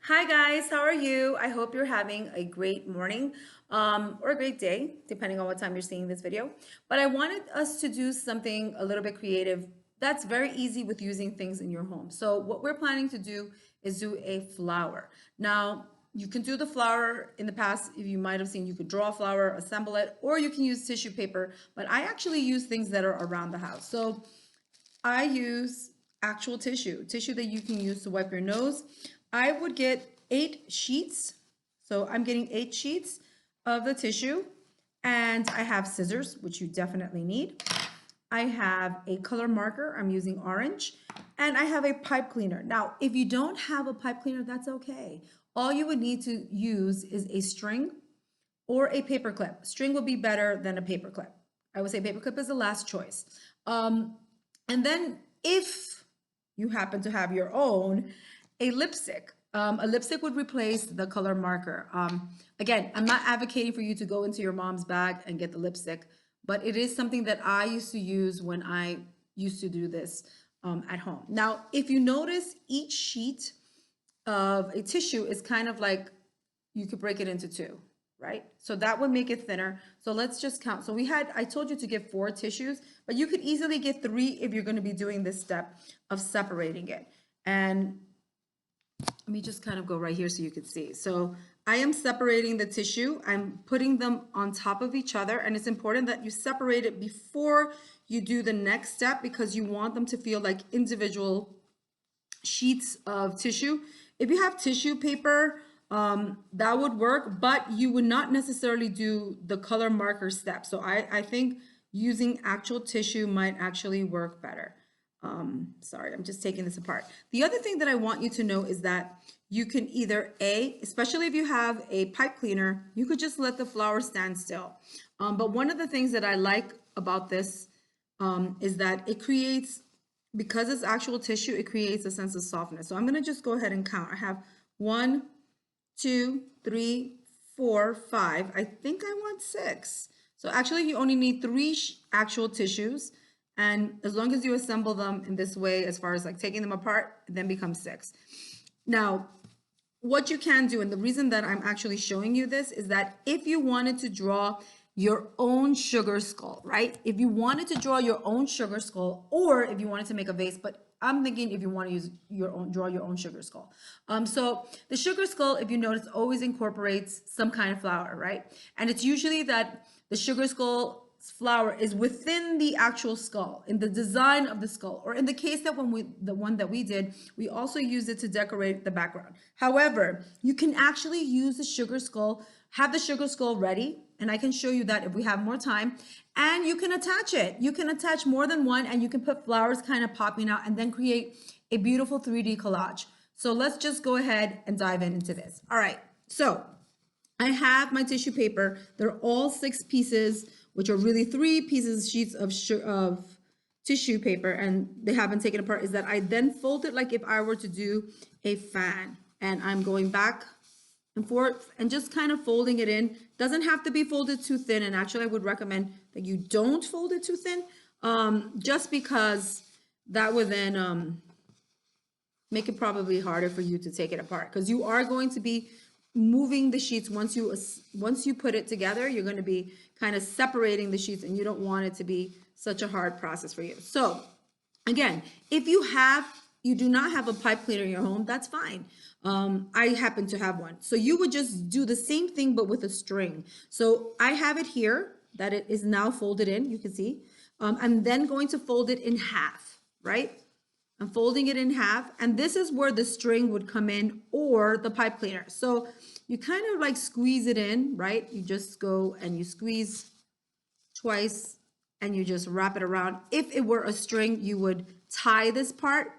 Hi guys, how are you? I hope you're having a great morning or a great day, depending on what time you're seeing this video. But I wanted us to do something a little bit creative that's very easy with using things in your home. So what we're planning to do is do a flower. Now, you can do the flower in the past, if you might have seen, you could draw a flower, assemble it, or you can use tissue paper. But I actually use things that are around the house. So I use actual tissue that you can use to wipe your nose. I would get 8 sheets. So I'm getting 8 sheets of the tissue, and I have scissors, which you definitely need. I have a color marker. I'm using orange, and I have a pipe cleaner. Now, if you don't have a pipe cleaner, that's okay. All you would need to use is a string or a paper clip. String would be better than a paper clip. I would say paper clip is the last choice. And then if you happen to have your own, a lipstick. A lipstick would replace the color marker. Again, I'm not advocating for you to go into your mom's bag and get the lipstick, but it is something that I used to use when I used to do this at home. Now, if you notice, each sheet of a tissue is kind of like, you could break it into two, right? So that would make it thinner. So let's just count. So I told you to get 4 tissues, but you could easily get 3 if you're going to be doing this step of separating it. And let me just kind of go right here so you can see. So I am separating the tissue. I'm putting them on top of each other, and it's important that you separate it before you do the next step because you want them to feel like individual sheets of tissue. If you have tissue paper, that would work, but you would not necessarily do the color marker step. So I think using actual tissue might actually work better. Sorry, I'm just taking this apart. The other thing that I want you to know is that you can either especially if you have a pipe cleaner, you could just let the flower stand still. But one of the things that I like about this is that it creates, because it's actual tissue, it creates a sense of softness. So I'm going to just go ahead and count. I have 1, 2, 3, 4, 5. I think I want 6. So actually you only need 3 actual tissues. And as long as you assemble them in this way, as far as like taking them apart, it then becomes 6. Now, what you can do, and the reason that I'm actually showing you this is that if you wanted to draw your own sugar skull, right? If you wanted to draw your own sugar skull, or if you wanted to make a vase, but I'm thinking if you want to use draw your own sugar skull. So the sugar skull, if you notice, always incorporates some kind of flower, right? And it's usually that the sugar skull flower is within the actual skull, in the design of the skull, or in the case that the one that we did, we also used it to decorate the background. However, you can actually use the sugar skull, have the sugar skull ready, and I can show you that if we have more time, and you can attach it. You can attach more than one, and you can put flowers kind of popping out and then create a beautiful 3D collage. So let's just go ahead and dive into this. All right, so I have my tissue paper. They're all 6 pieces, which are really 3 pieces, sheets of tissue paper, and they haven't taken apart, is that I then fold it like if I were to do a fan. And I'm going back and forth and just kind of folding it in. Doesn't have to be folded too thin, and actually I would recommend that you don't fold it too thin, just because that would then make it probably harder for you to take it apart, because you are going to be moving the sheets. Once you put it together, you're going to be kind of separating the sheets, and you don't want it to be such a hard process for you. So again, if you do not have a pipe cleaner in your home, that's fine. I happen to have one. So you would just do the same thing, but with a string. So I have it here that it is now folded in, you can see. I'm then going to fold it in half, right? I'm folding it in half, and this is where the string would come in, or the pipe cleaner. So you kind of like squeeze it in, right? You just go and you squeeze twice and you just wrap it around. If it were a string, you would tie this part.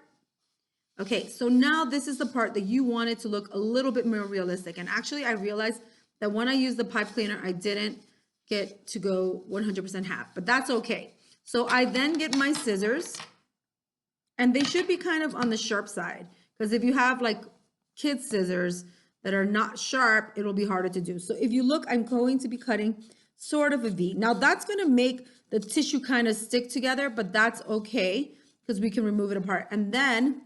Okay, so now this is the part that you want it to look a little bit more realistic. And actually I realized that when I used the pipe cleaner, I didn't get to go 100% half, but that's okay. So I then get my scissors, and they should be kind of on the sharp side, because if you have like kids scissors that are not sharp, it'll be harder to do. So if you look, I'm going to be cutting sort of a V. Now that's going to make the tissue kind of stick together, but that's okay because we can remove it apart. And then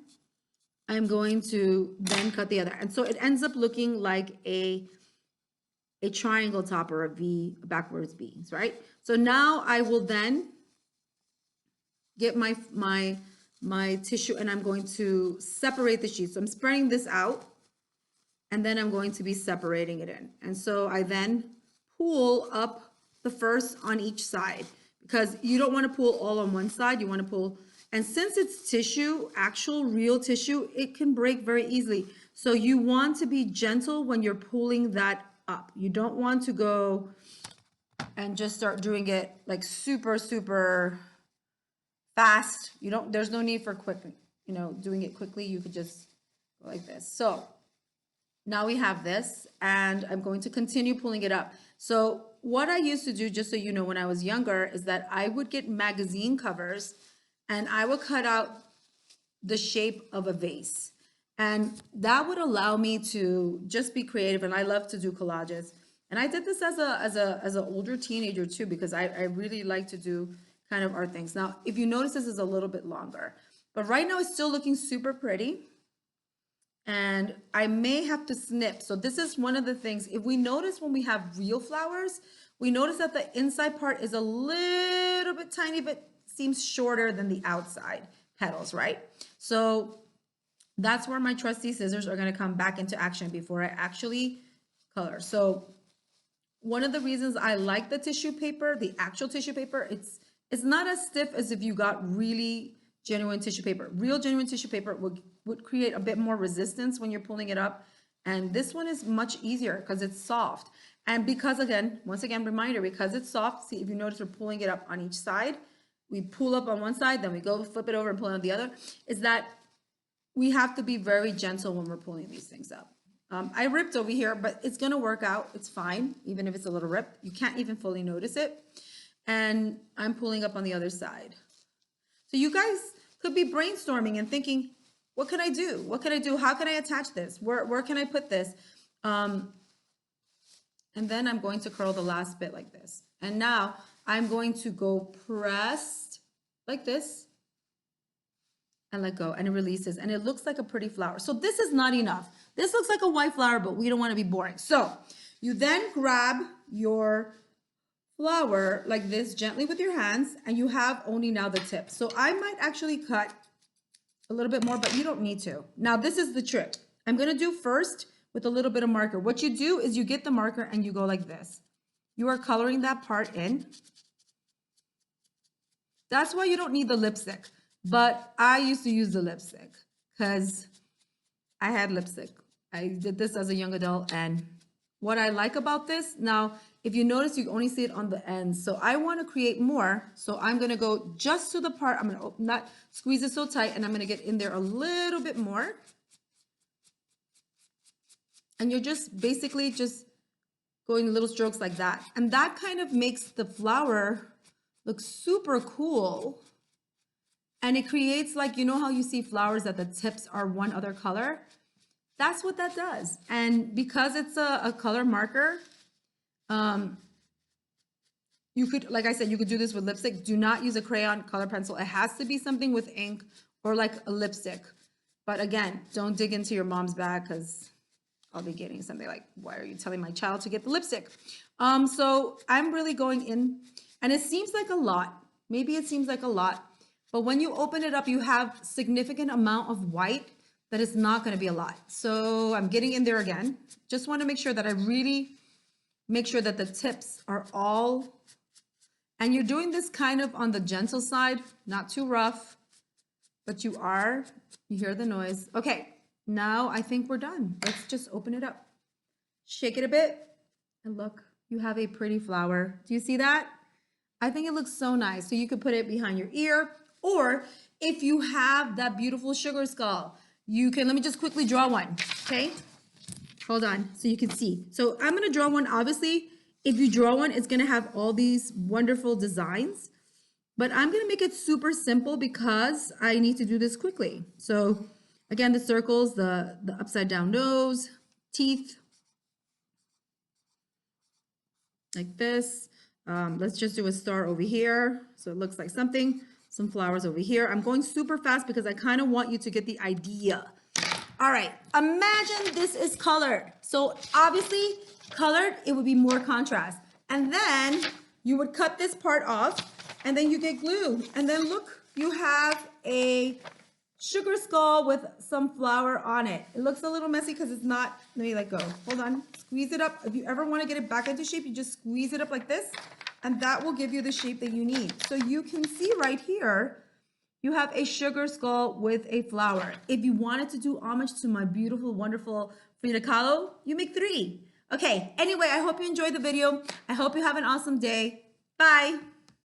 I'm going to then cut the other. And so it ends up looking like a triangle top or a V, backwards V's, right? So now I will then get my tissue and I'm going to separate the sheets. So I'm spreading this out and then I'm going to be separating it in. And so I then pull up the first on each side because you don't want to pull all on one side. You want to pull, and since it's tissue, actual real tissue, it can break very easily. So you want to be gentle when you're pulling that up. You don't want to go and just start doing it like super, super fast. There's no need for quick, doing it quickly. You could just go like this. So now we have this and I'm going to continue pulling it up. So what I used to do, just so you know, when I was younger, is that I would get magazine covers and I would cut out the shape of a vase. And that would allow me to just be creative. And I love to do collages. And I did this as an older teenager too, because I really like to do kind of art things. Now, if you notice, this is a little bit longer, but right now it's still looking super pretty. And I may have to snip. So this is one of the things, if we notice when we have real flowers, we notice that the inside part is a little bit tiny, but seems shorter than the outside petals, right? So that's where my trusty scissors are going to come back into action before I actually color. So one of the reasons I like the tissue paper, the actual tissue paper, it's not as stiff as if you got really genuine tissue paper. Real genuine tissue paper would create a bit more resistance when you're pulling it up. And this one is much easier because it's soft. And because once again, reminder, because it's soft, see if you notice we're pulling it up on each side. We pull up on one side, then we go flip it over and pull it on the other. Is that we have to be very gentle when we're pulling these things up. I ripped over here, but it's gonna work out. It's fine, even if it's a little rip. You can't even fully notice it. And I'm pulling up on the other side. So you guys could be brainstorming and thinking, what can I do? What can I do? How can I attach this? Where can I put this? And then I'm going to curl the last bit like this. And now I'm going to go pressed like this and let go, and it releases, and it looks like a pretty flower. So this is not enough. This looks like a white flower, but we don't want to be boring. So you then grab your flower like this gently with your hands, and you have only now the tip. So I might actually cut a little bit more, but you don't need to. Now this is the trick. I'm going to do first with a little bit of marker. What you do is you get the marker and you go like this. You are coloring that part in. That's why you don't need the lipstick. But I used to use the lipstick because I had lipstick. I did this as a young adult. And what I like about this, now, if you notice, you only see it on the ends. So I want to create more. So I'm going to go just to the part. I'm going to not squeeze it so tight. And I'm going to get in there a little bit more. And you're just basically just going little strokes like that. And that kind of makes the flower look super cool. And it creates, like, you know how you see flowers that the tips are one other color? That's what that does. And because it's a color marker, you could, like I said, you could do this with lipstick. Do not use a crayon color pencil. It has to be something with ink or like a lipstick. But again, don't dig into your mom's bag because I'll be getting something like, why are you telling my child to get the lipstick? So I'm really going in, and it seems like a lot. Maybe it seems like a lot. But when you open it up, you have significant amount of white that is not going to be a lot. So I'm getting in there again. Just want to make sure that I really make sure that the tips are all, and you're doing this kind of on the gentle side, not too rough, but you hear the noise. Okay, now I think we're done. Let's just open it up. Shake it a bit, and look, you have a pretty flower. Do you see that? I think it looks so nice. So you could put it behind your ear, or if you have that beautiful sugar skull, you can, let me just quickly draw one, okay? Hold on, so you can see. So I'm gonna draw one. Obviously, if you draw one, it's gonna have all these wonderful designs, but I'm gonna make it super simple because I need to do this quickly. So again, the circles, the upside down nose, teeth, like this. Let's just do a star over here. So it looks like something. Some flowers over here. I'm going super fast because I kind of want you to get the idea. All right, imagine this is colored. So obviously colored, it would be more contrast. And then you would cut this part off and then you get glue. And then look, you have a sugar skull with some flour on it. It looks a little messy because it's not, let me let go. Hold on, squeeze it up. If you ever want to get it back into shape, you just squeeze it up like this and that will give you the shape that you need. So you can see right here, you have a sugar skull with a flower. If you wanted to do homage to my beautiful, wonderful Frida Kahlo, you make 3. Okay, anyway, I hope you enjoyed the video. I hope you have an awesome day. Bye.